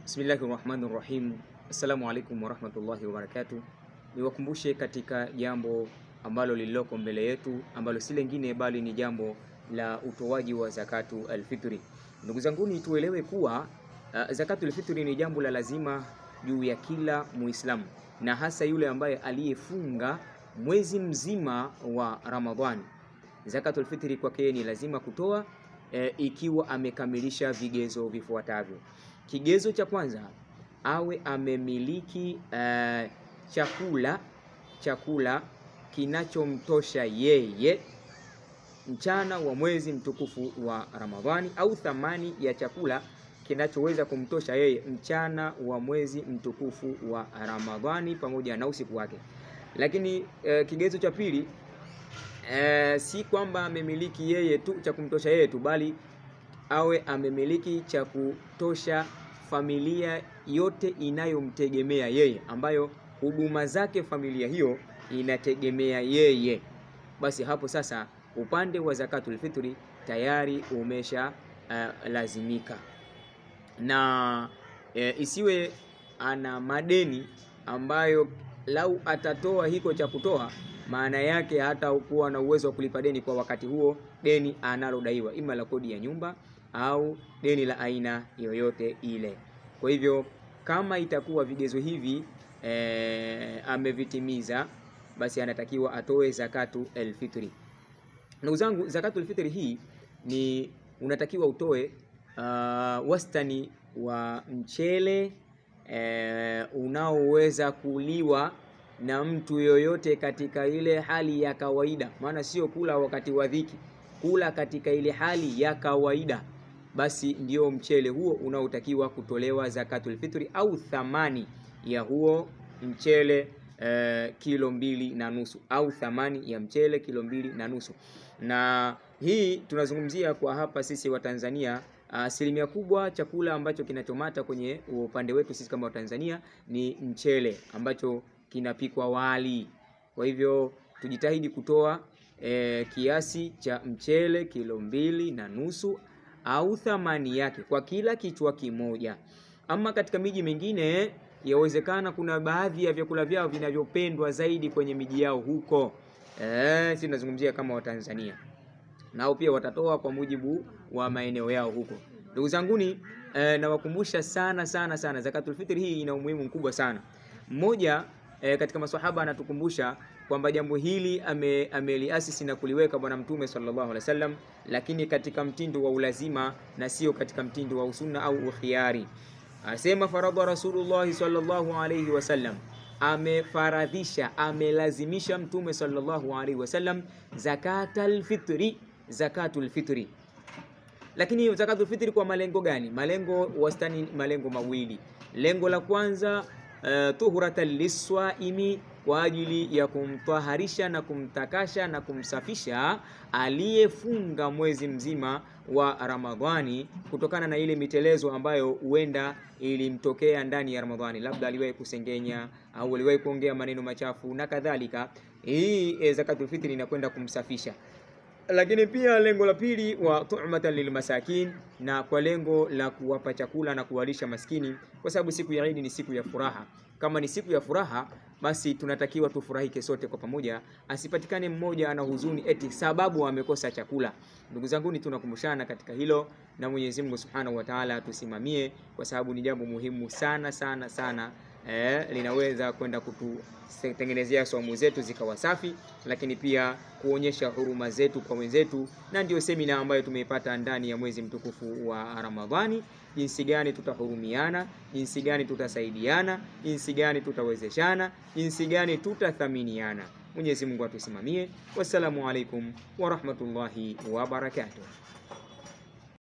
Bismillahirrahmanirrahim. Assalamu alaikum warahmatullahi wabarakatuh. Niwakumbushe katika jambo ambalo lililoko mbele yetu ambalo si lingine bali ni jambo la utoaji wa zakatu alfitri. Ndugu zanguni, tuelewe kuwa zakatu alfitri ni jambo la lazima juu ya kila Muislamu, na hasa yule ambaye aliyefunga mwezi mzima wa Ramadhani. Zakatu alfitri kwake ni lazima kutoa ikiwa amekamilisha vigezo vifuatavyo. Kigezo cha kwanza, awe amemiliki chakula kinachomtosha yeye mchana wa mwezi mtukufu wa Ramadhani, au thamani ya chakula kinachoweza kumtosha yeye mchana wa mwezi mtukufu wa Ramadhani pamoja na usiku wake. Lakini kigezo cha pili, si kwamba amemiliki yeye tu cha kumtosha yeye tu, bali awe amemiliki cha kutosha familia yote inayomtegemea yeye, ambayo huduma zake familia hiyo inategemea yeye. Basi hapo sasa upande wa zakatul fitri tayari umesha lazimika, na isiwe ana madeni ambayo lau atatoa hiko cha kutoa, maana yake hata kuwa na uwezo wa kulipa deni kwa wakati huo, deni analodaiwa ima la kodi ya nyumba au deni la aina yoyote ile. Kwa hivyo kama itakuwa vigezo hivi amevitimiza, basi anatakiwa atoe zakatu alfitri. Ndugu zangu, zakatu alfitri hii ni unatakiwa utoe wastani wa mchele unaoweza kuliwa na mtu yoyote katika ile hali ya kawaida, maana sio kula wakati wa dhiki, kula katika ile hali ya kawaida. Basi ndio mchele huo unaotakiwa kutolewa zakatul fitri, au thamani ya huo mchele kilo 2.5, au thamani ya mchele kilo 2.5. Na hii tunazungumzia kwa hapa sisi wa Tanzania, asilimia kubwa chakula ambacho kinachomata kwenye upande wetu sisi kama wa Tanzania ni mchele ambacho kinapikwa wali. Kwa hivyo tujitahidi kutoa kiasi cha mchele kilo 2.5 au thamani yake kwa kila kichwa kimoja. Ama katika miji mingine yawezekana kuna baadhi ya vyakula vyao vinavyopendwa zaidi kwenye miji yao huko. Sisi tunazungumzia kama wa Tanzania, nao pia watatoa kwa mujibu wa maeneo yao huko. Ndugu zanguni, nawakumbusha sana zakatul fitri hii ina umuhimu mkubwa sana. Mmoja katika maswahaba anatukumbusha kwamba jambo hili ameliasisi na kuliweka Bwana Mtume sallallahu alaihi wasallam, lakini katika mtindo wa ulazima na sio katika mtindo wa usunna au ukhiari. Asema faradha Rasulullah sallallahu alaihi wasallam, amefaradhisha, amelazimisha Mtume sallallahu alaihi wasallam zakatul fitri. Lakini zakatul fitri kwa malengo gani? Malengo wastani, malengo mawili. Lengo la kwanza, tuhuratan liswaimi, kwa ajili ya kumtaharisha na kumtakasha na kumsafisha aliyefunga mwezi mzima wa Ramadhani kutokana na ile mitelezo ambayo huenda ilimtokea ndani ya Ramadhani, labda aliwahi kusengenya au aliwahi kuongea maneno machafu na kadhalika. Hii zakatul fitri inakwenda kumsafisha. Lakini pia lengo la pili, wa tu'matan lilmasakin, na kwa lengo la kuwapa chakula na kuwalisha maskini, kwa sababu siku ya Eid ni siku ya furaha. Kama ni siku ya furaha, basi tunatakiwa tufurahike sote kwa pamoja, asipatikane mmoja ana huzuni eti sababu amekosa chakula. Ndugu zangu, tunakumbushana katika hilo, na Mwenyezi Mungu Subhanahu wa Ta'ala tusimamie, kwa sababu ni jambo muhimu sana. Linaweza kwenda kututengenezea saumu zetu zikawa safi, lakini pia kuonyesha huruma zetu kwa wenzetu. Na ndio semina ambayo tumeipata ndani ya mwezi mtukufu wa Ramadhani, jinsi gani tutahurumiana, jinsi gani tutasaidiana, jinsi gani tutawezeshana, jinsi gani tutathaminiana. Mwenyezi Mungu atusimamie. Wassalamu alaikum wa rahmatullahi wa barakatuh.